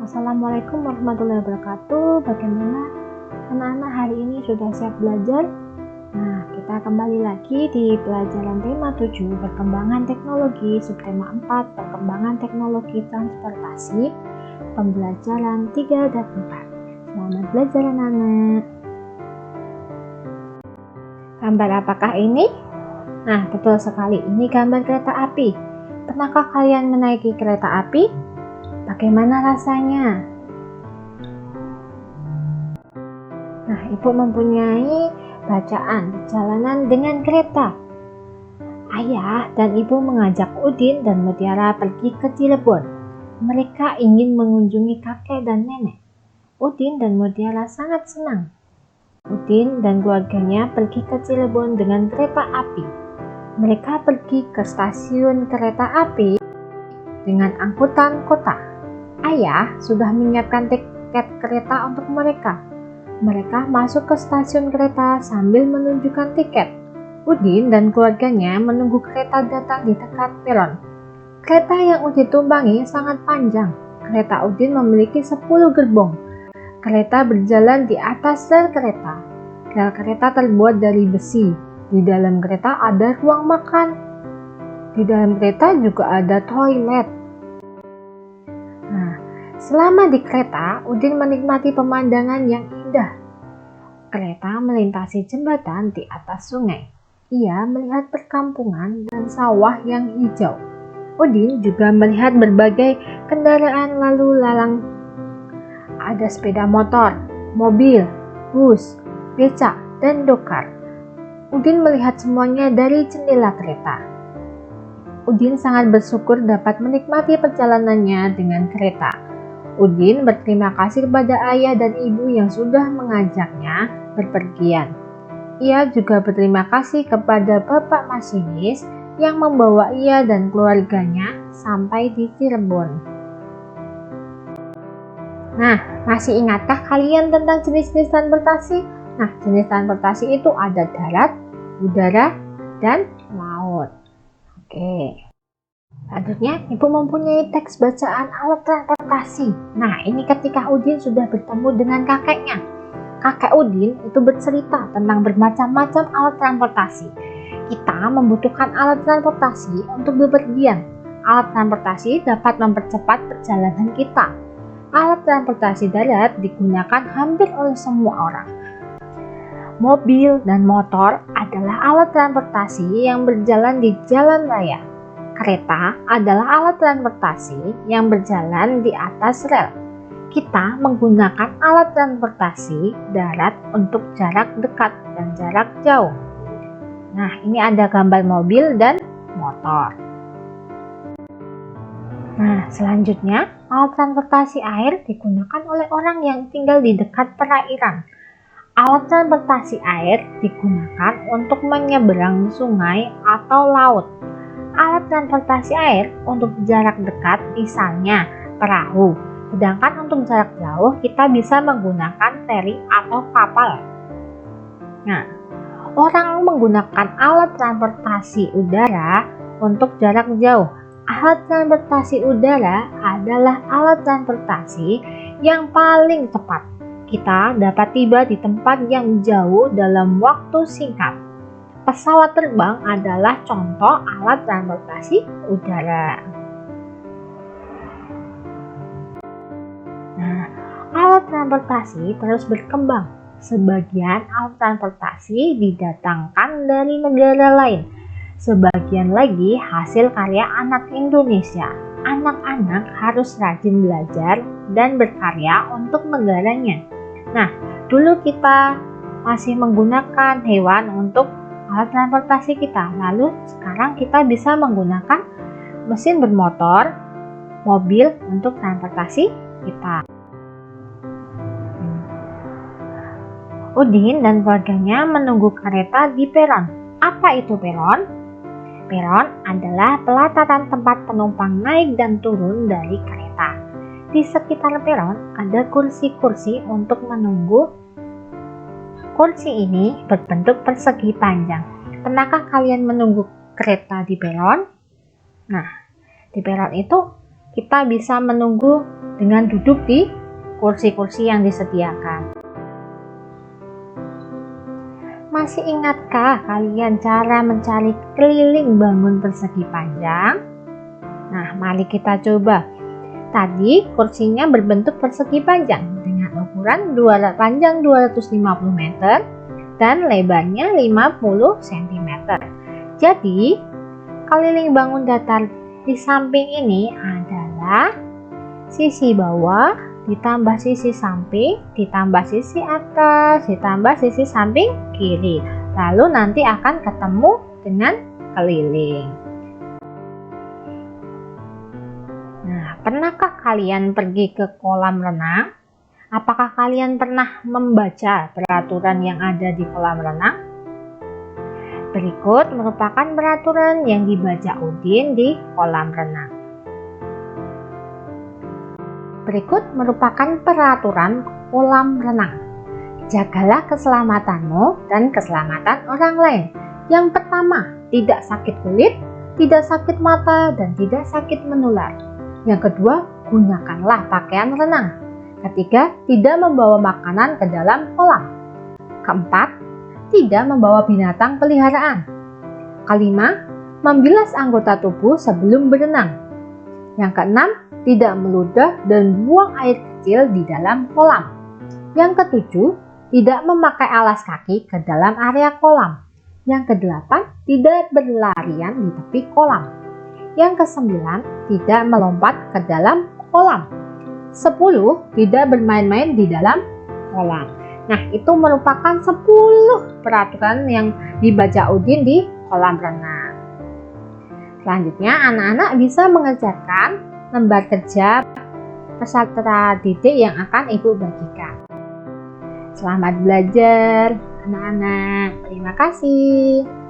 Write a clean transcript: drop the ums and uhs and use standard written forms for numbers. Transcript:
Assalamualaikum warahmatullahi wabarakatuh. Bagaimana anak-anak hari ini, sudah siap belajar? Nah, kita kembali lagi di pelajaran tema 7 perkembangan teknologi, subtema 4 perkembangan teknologi transportasi, pembelajaran 3 dan 4. Selamat belajar anak-anak. Gambar apakah ini? Nah, betul sekali, ini gambar kereta api. Pernahkah kalian menaiki kereta api? Bagaimana rasanya? Nah, Ibu mempunyai bacaan perjalanan dengan kereta. Ayah dan Ibu mengajak Udin dan Mutiara pergi ke Cirebon. Mereka ingin mengunjungi kakek dan nenek. Udin dan Mutiara sangat senang. Udin dan keluarganya pergi ke Cirebon dengan kereta api. Mereka pergi ke stasiun kereta api dengan angkutan kota. Ayah sudah menyiapkan tiket kereta untuk mereka. Mereka masuk ke stasiun kereta sambil menunjukkan tiket. Udin dan keluarganya menunggu kereta datang di dekat peron. Kereta yang Udin tumpangi sangat panjang. Kereta Udin memiliki 10 gerbong. Kereta berjalan di atas rel kereta. Rel kereta terbuat dari besi. Di dalam kereta ada ruang makan. Di dalam kereta juga ada toilet. Selama di kereta, Udin menikmati pemandangan yang indah. Kereta melintasi jembatan di atas sungai. Ia melihat perkampungan dan sawah yang hijau. Udin juga melihat berbagai kendaraan lalu lalang. Ada sepeda motor, mobil, bus, becak, dan dokar. Udin melihat semuanya dari jendela kereta. Udin sangat bersyukur dapat menikmati perjalanannya dengan kereta. Udin berterima kasih kepada ayah dan ibu yang sudah mengajaknya berpergian. Ia juga berterima kasih kepada bapak masinis yang membawa ia dan keluarganya sampai di Cirebon. Nah, masih ingatkah kalian tentang jenis-jenis transportasi? Nah, jenis transportasi itu ada darat, udara, dan laut. Oke. Selanjutnya, Ibu mempunyai teks bacaan alat transportasi. Nah, ini ketika Udin sudah bertemu dengan kakeknya. Kakek Udin itu bercerita tentang bermacam-macam alat transportasi. Kita membutuhkan alat transportasi untuk bepergian. Alat transportasi dapat mempercepat perjalanan kita. Alat transportasi darat digunakan hampir oleh semua orang. Mobil dan motor adalah alat transportasi yang berjalan di jalan raya. Kereta adalah alat transportasi yang berjalan di atas rel. Kita menggunakan alat transportasi darat untuk jarak dekat dan jarak jauh. Nah, ini ada gambar mobil dan motor. Nah, selanjutnya, alat transportasi air digunakan oleh orang yang tinggal di dekat perairan. Alat transportasi air digunakan untuk menyeberang sungai atau laut. Alat transportasi air untuk jarak dekat misalnya perahu. Sedangkan untuk jarak jauh kita bisa menggunakan feri atau kapal. Nah, orang menggunakan alat transportasi udara untuk jarak jauh. Alat transportasi udara adalah alat transportasi yang paling cepat. Kita dapat tiba di tempat yang jauh dalam waktu singkat. Pesawat terbang adalah contoh alat transportasi udara. Nah, alat transportasi terus berkembang. Sebagian alat transportasi didatangkan dari negara lain. Sebagian lagi hasil karya anak Indonesia. Anak-anak harus rajin belajar dan berkarya untuk negaranya. Nah, dulu kita masih menggunakan hewan untuk alat transportasi kita. Lalu sekarang kita bisa menggunakan mesin bermotor, mobil untuk transportasi kita. Udin dan keluarganya menunggu kereta di peron. Apa itu peron? Peron adalah pelataran tempat penumpang naik dan turun dari kereta. Di sekitar peron ada kursi-kursi untuk menunggu. Kursi ini berbentuk persegi panjang. Pernahkah kalian menunggu kereta di peron? Nah, di peron itu kita bisa menunggu dengan duduk di kursi-kursi yang disediakan. Masih ingatkah kalian cara mencari keliling bangun persegi panjang? Nah, mari kita coba. Tadi kursinya berbentuk persegi panjang dengan ukuran panjang 250 meter dan lebarnya 50 cm. Jadi, keliling bangun datar di samping ini adalah sisi bawah ditambah sisi samping, ditambah sisi atas, ditambah sisi samping kiri. Lalu nanti akan ketemu dengan keliling. Nah, pernahkah kalian pergi ke kolam renang? Apakah kalian pernah membaca peraturan yang ada di kolam renang? Berikut merupakan peraturan yang dibaca Udin di kolam renang. Berikut merupakan peraturan kolam renang. Jagalah keselamatanmu dan keselamatan orang lain. Yang pertama, tidak sakit kulit, tidak sakit mata, dan tidak sakit menular. Yang kedua, gunakanlah pakaian renang. Ketiga, tidak membawa makanan ke dalam kolam. Keempat, tidak membawa binatang peliharaan. Kelima, membilas anggota tubuh sebelum berenang. Yang keenam, tidak meludah dan buang air kecil di dalam kolam. Yang ketujuh, tidak memakai alas kaki ke dalam area kolam. Yang kedelapan, tidak berlarian di tepi kolam. Yang kesembilan, tidak melompat ke dalam kolam. 10, tidak bermain-main di dalam kolam. Nah, itu merupakan 10 peraturan yang dibaca Udin di kolam renang. Selanjutnya, anak-anak bisa mengerjakan lembar kerja peserta didik yang akan Ibu bagikan. Selamat belajar, anak-anak. Terima kasih.